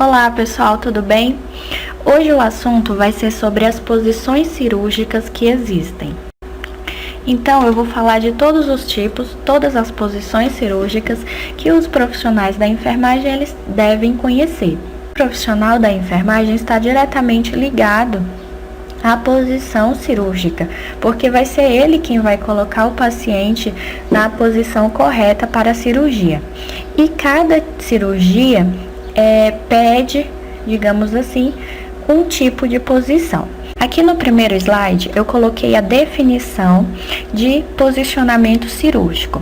Olá pessoal, tudo bem? Hoje o assunto vai ser sobre as posições cirúrgicas que existem. Então eu vou falar de todos os tipos, todas as posições cirúrgicas que os profissionais da enfermagem eles devem conhecer. O profissional da enfermagem está diretamente ligado à posição cirúrgica, porque vai ser ele quem vai colocar o paciente na posição correta para a cirurgia. E cada cirurgia pede, digamos assim, um tipo de posição. Aqui no primeiro slide eu coloquei a definição de posicionamento cirúrgico.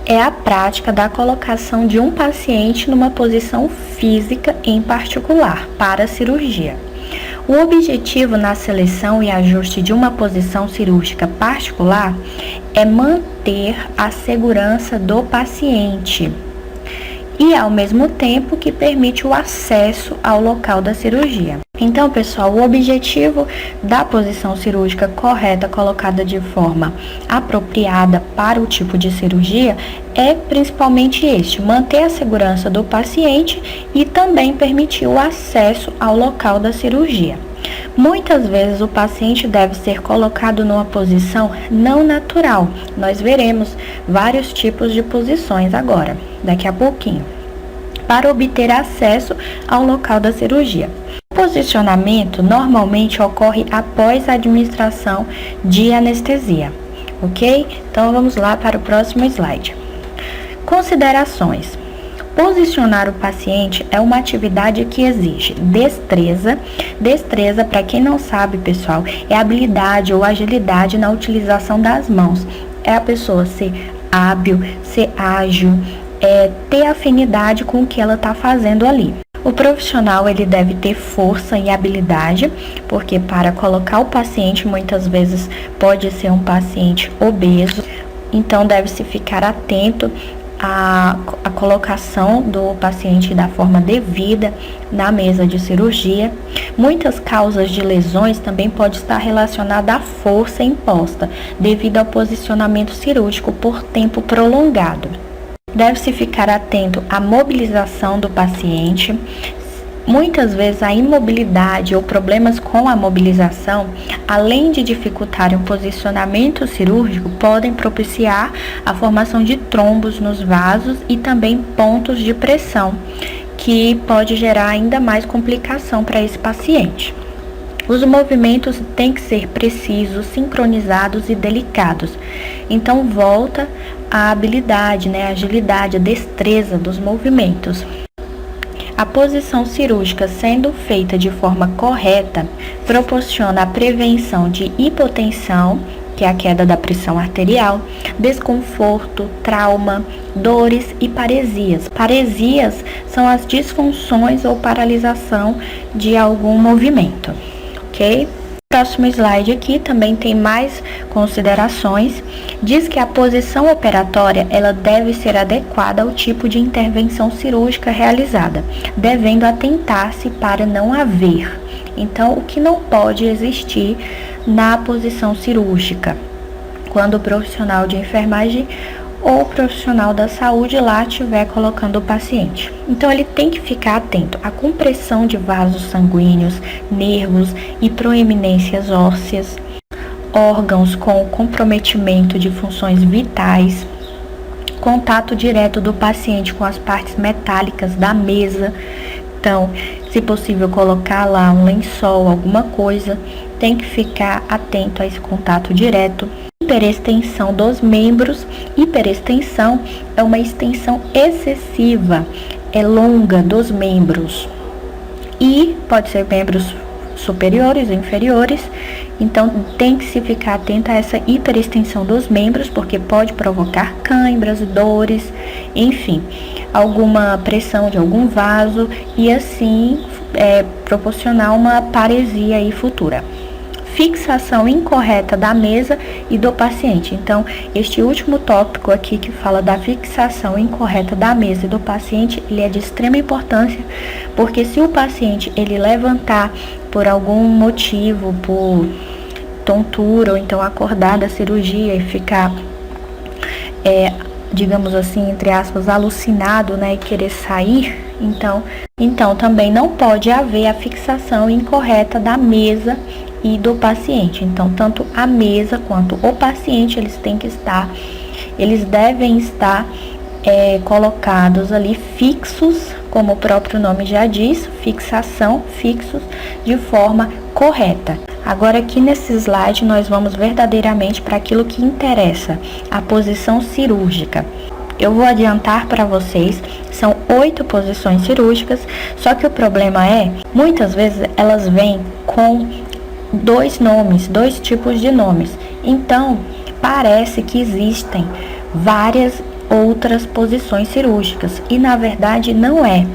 É a prática da colocação de um paciente numa posição física em particular para a cirurgia. O objetivo na seleção e ajuste de uma posição cirúrgica particular é manter a segurança do paciente e, ao mesmo tempo, que permite o acesso ao local da cirurgia. Então, pessoal, o objetivo da posição cirúrgica correta, colocada de forma apropriada para o tipo de cirurgia, é principalmente este: manter a segurança do paciente e também permitir o acesso ao local da cirurgia. Muitas vezes o paciente deve ser colocado numa posição não natural. Nós veremos vários tipos de posições agora, daqui a pouquinho, para obter acesso ao local da cirurgia. O posicionamento normalmente ocorre após a administração de anestesia, ok? Então vamos lá para o próximo slide. Considerações. Posicionar o paciente é uma atividade que exige destreza. Destreza, para quem não sabe, pessoal, é habilidade ou agilidade na utilização das mãos. É a pessoa ser hábil, ser ágil, ter afinidade com o que ela está fazendo ali. O profissional ele deve ter força e habilidade, porque para colocar o paciente, muitas vezes pode ser um paciente obeso, então deve-se ficar atento a colocação do paciente da forma devida na mesa de cirurgia. Muitas causas de lesões também podem estar relacionadas à força imposta devido ao posicionamento cirúrgico por tempo prolongado. Deve-se ficar atento à mobilização do paciente. Muitas vezes a imobilidade ou problemas com a mobilização, além de dificultarem o posicionamento cirúrgico, podem propiciar a formação de trombos nos vasos e também pontos de pressão, que pode gerar ainda mais complicação para esse paciente. Os movimentos têm que ser precisos, sincronizados e delicados. Então volta a habilidade, a agilidade, a destreza dos movimentos. A posição cirúrgica sendo feita de forma correta proporciona a prevenção de hipotensão, que é a queda da pressão arterial, desconforto, trauma, dores e paresias. Paresias são as disfunções ou paralisação de algum movimento, ok? Próximo slide aqui também tem mais considerações. Diz que a posição operatória ela deve ser adequada ao tipo de intervenção cirúrgica realizada, devendo atentar-se para não haver. Então, o que não pode existir na posição cirúrgica, quando o profissional de enfermagem ou o profissional da saúde lá estiver colocando o paciente. Então, ele tem que ficar atento à compressão de vasos sanguíneos, nervos e proeminências ósseas, órgãos com comprometimento de funções vitais, contato direto do paciente com as partes metálicas da mesa. Então, se possível, colocar lá um lençol, alguma coisa, tem que ficar atento a esse contato direto. Hiperextensão dos membros. Hiperextensão é uma extensão excessiva, longa dos membros. E pode ser membros superiores ou inferiores. Então, tem que se ficar atento a essa hiperextensão dos membros, porque pode provocar câimbras, dores, enfim, alguma pressão de algum vaso e assim proporcionar uma paresia aí futura. Fixação incorreta da mesa e do paciente. Então, este último tópico aqui que fala da fixação incorreta da mesa e do paciente, ele é de extrema importância, porque se o paciente ele levantar por algum motivo, por tontura ou então acordar da cirurgia e ficar, digamos assim, entre aspas, alucinado, e querer sair, Então também não pode haver a fixação incorreta da mesa e do paciente. Então, tanto a mesa quanto o paciente, eles devem estar colocados ali fixos, como o próprio nome já diz, fixação, fixos, de forma correta. Agora aqui nesse slide nós vamos verdadeiramente para aquilo que interessa, a posição cirúrgica. Eu vou adiantar para vocês, são 8 posições cirúrgicas, só que o problema muitas vezes elas vêm com 2 nomes, 2 tipos de nomes. Então, parece que existem várias outras posições cirúrgicas e na verdade não é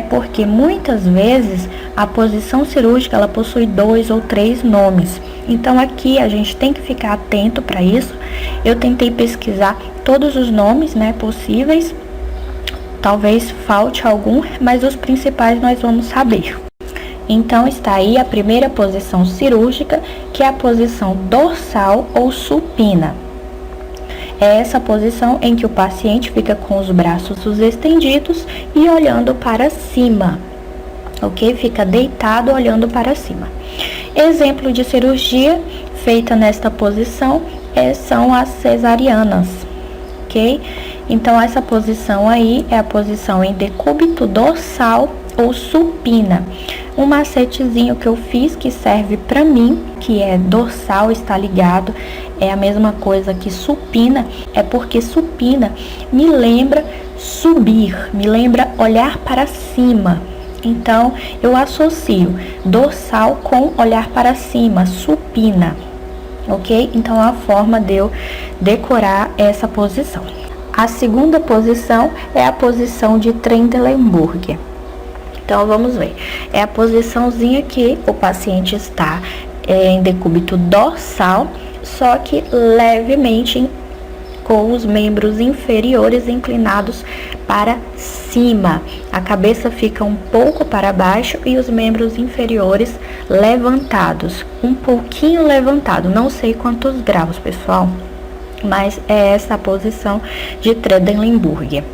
porque muitas vezes a posição cirúrgica ela possui 2 ou 3 nomes. Então aqui a gente tem que ficar atento para isso. Eu tentei pesquisar todos os nomes, possíveis, talvez falte algum, mas os principais nós vamos saber. Então está aí a primeira posição cirúrgica, que é a posição dorsal ou supina. É essa posição em que o paciente fica com os braços estendidos e olhando para cima, ok? Fica deitado olhando para cima. Exemplo de cirurgia feita nesta posição são as cesarianas, ok? Então essa posição aí é a posição em decúbito dorsal ou supina. Um macetezinho que eu fiz que serve para mim, que é dorsal, está ligado, é a mesma coisa que supina, porque supina me lembra subir, me lembra olhar para cima. Então, eu associo dorsal com olhar para cima, supina, ok? Então, a forma de eu decorar essa posição. A segunda posição é a posição de Trendelenburg. Então, vamos ver. É a posiçãozinha que o paciente está em decúbito dorsal, só que levemente com os membros inferiores inclinados para cima. A cabeça fica um pouco para baixo e os membros inferiores levantados, um pouquinho levantado. Não sei quantos graus, pessoal, mas é essa a posição de Trendelenburg.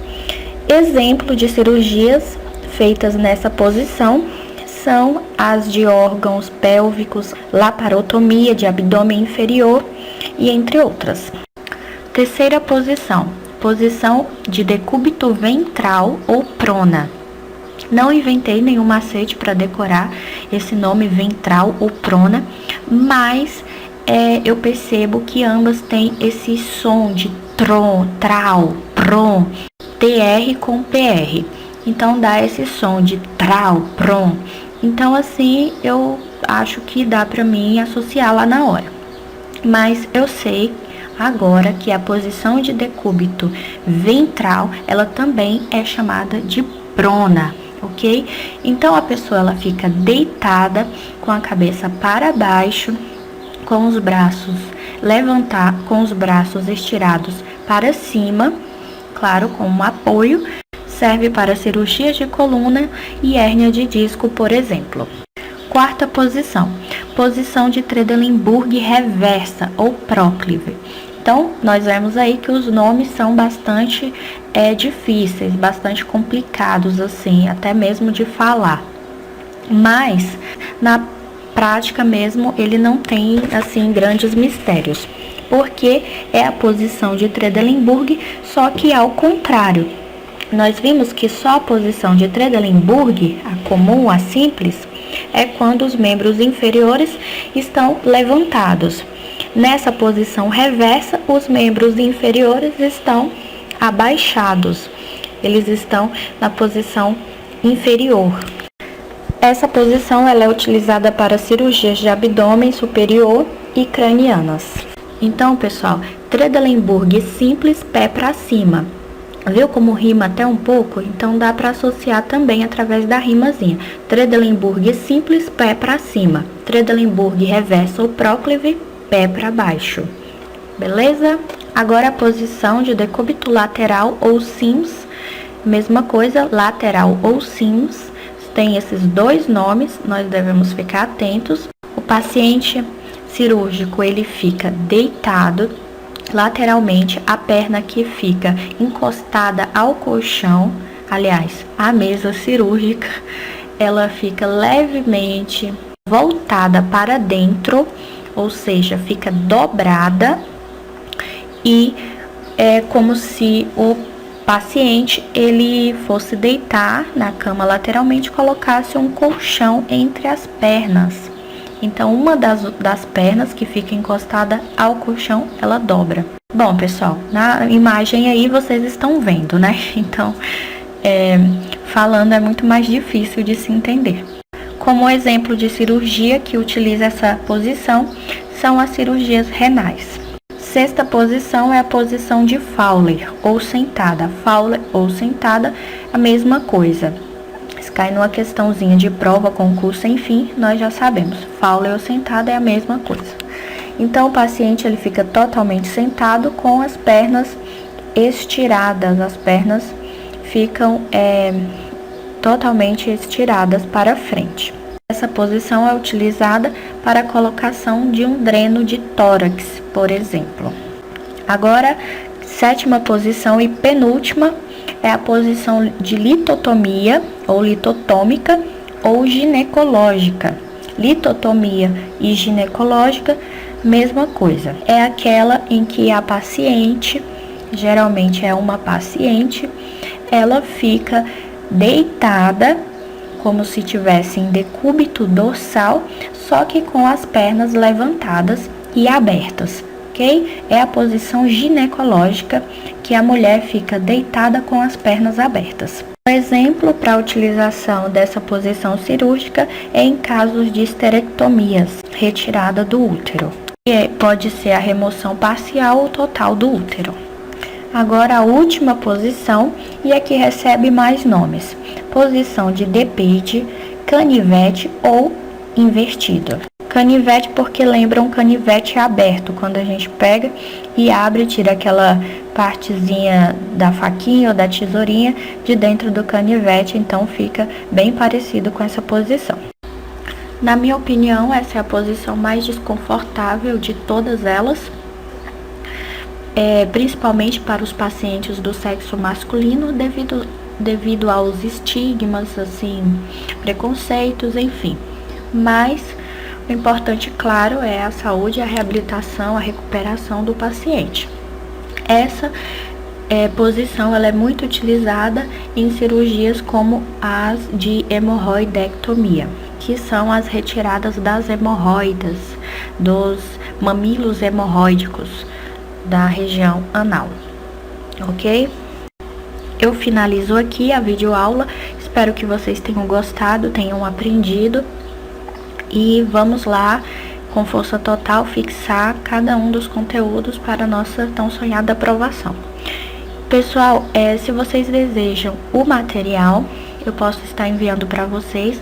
Exemplo de cirurgias feitas nessa posição são as de órgãos pélvicos, laparotomia de abdômen inferior e entre outras. Terceira posição, posição de decúbito ventral ou prona. Não inventei nenhum macete para decorar esse nome ventral ou prona, mas eu percebo que ambas têm esse som de tron, trau, pron, TR com PR. Então, dá esse som de trau, pron. Então, assim, eu acho que dá para mim associar lá na hora. Mas eu sei agora que a posição de decúbito ventral, ela também é chamada de prona, ok? Então, a pessoa, ela fica deitada com a cabeça para baixo, com os braços com os braços estirados para cima, claro, com um apoio. Serve para cirurgia de coluna e hérnia de disco, por exemplo. Quarta posição, posição de Trendelenburg reversa ou próclive. Então, nós vemos aí que os nomes são bastante difíceis, bastante complicados, assim, até mesmo de falar. Mas, na prática mesmo, ele não tem, assim, grandes mistérios. Porque é a posição de Trendelenburg, só que ao contrário. Nós vimos que só a posição de Trendelenburg, a comum, a simples, é quando os membros inferiores estão levantados. Nessa posição reversa, os membros inferiores estão abaixados. Eles estão na posição inferior. Essa posição ela é utilizada para cirurgias de abdômen superior e cranianas. Então, pessoal, Trendelenburg simples, pé para cima. Viu como rima até um pouco? Então dá para associar também através da rimazinha. Trendelenburg simples, pé para cima. Trendelenburg reversa ou próclive, pé para baixo. Beleza? Agora a posição de decúbito lateral ou Sims. Mesma coisa, lateral ou Sims. Tem esses 2 nomes, nós devemos ficar atentos. O paciente cirúrgico, ele fica deitado lateralmente, a perna que fica encostada ao colchão, aliás, a mesa cirúrgica, ela fica levemente voltada para dentro, ou seja, fica dobrada, e é como se o paciente ele fosse deitar na cama lateralmente e colocasse um colchão entre as pernas. Então, uma das pernas que fica encostada ao colchão, ela dobra. Bom, pessoal, na imagem aí vocês estão vendo, né? Então, falando é muito mais difícil de se entender. Como exemplo de cirurgia que utiliza essa posição, são as cirurgias renais. Sexta posição é a posição de Fowler ou sentada. Fowler ou sentada, a mesma coisa. Se cai numa questãozinha de prova, concurso, enfim, nós já sabemos. Fowler ou sentada é a mesma coisa. Então, o paciente ele fica totalmente sentado com as pernas estiradas. As pernas ficam totalmente estiradas para frente. Essa posição é utilizada para a colocação de um dreno de tórax, por exemplo. Agora, sétima posição e penúltima é a posição de litotomia ou litotômica ou ginecológica. Litotomia e ginecológica, mesma coisa. É aquela em que a paciente, geralmente é uma paciente, ela fica deitada como se tivesse em decúbito dorsal, só que com as pernas levantadas e abertas, ok? É a posição ginecológica, que a mulher fica deitada com as pernas abertas. Um exemplo para a utilização dessa posição cirúrgica é em casos de esterectomias, retirada do útero. E pode ser a remoção parcial ou total do útero. Agora a última posição, e a que recebe mais nomes. Posição de DePage, canivete ou invertido. Canivete porque lembra um canivete aberto, quando a gente pega e abre, tira aquela partezinha da faquinha ou da tesourinha de dentro do canivete, então fica bem parecido com essa posição. Na minha opinião, essa é a posição mais desconfortável de todas elas, principalmente para os pacientes do sexo masculino, devido aos estigmas, assim, preconceitos, enfim. Mas o importante, claro, é a saúde, a reabilitação, a recuperação do paciente. Essa posição ela é muito utilizada em cirurgias como as de hemorroidectomia, que são as retiradas das hemorroidas, dos mamilos hemorroídicos da região anal, ok? Eu finalizo aqui a videoaula, espero que vocês tenham gostado, tenham aprendido e vamos lá, com força total, fixar cada um dos conteúdos para a nossa tão sonhada aprovação. Pessoal, se vocês desejam o material, eu posso estar enviando para vocês,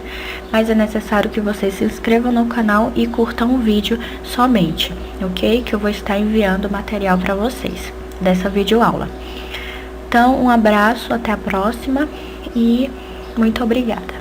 mas é necessário que vocês se inscrevam no canal e curtam o vídeo somente, ok? Que eu vou estar enviando o material para vocês dessa videoaula. Então, um abraço, até a próxima e muito obrigada.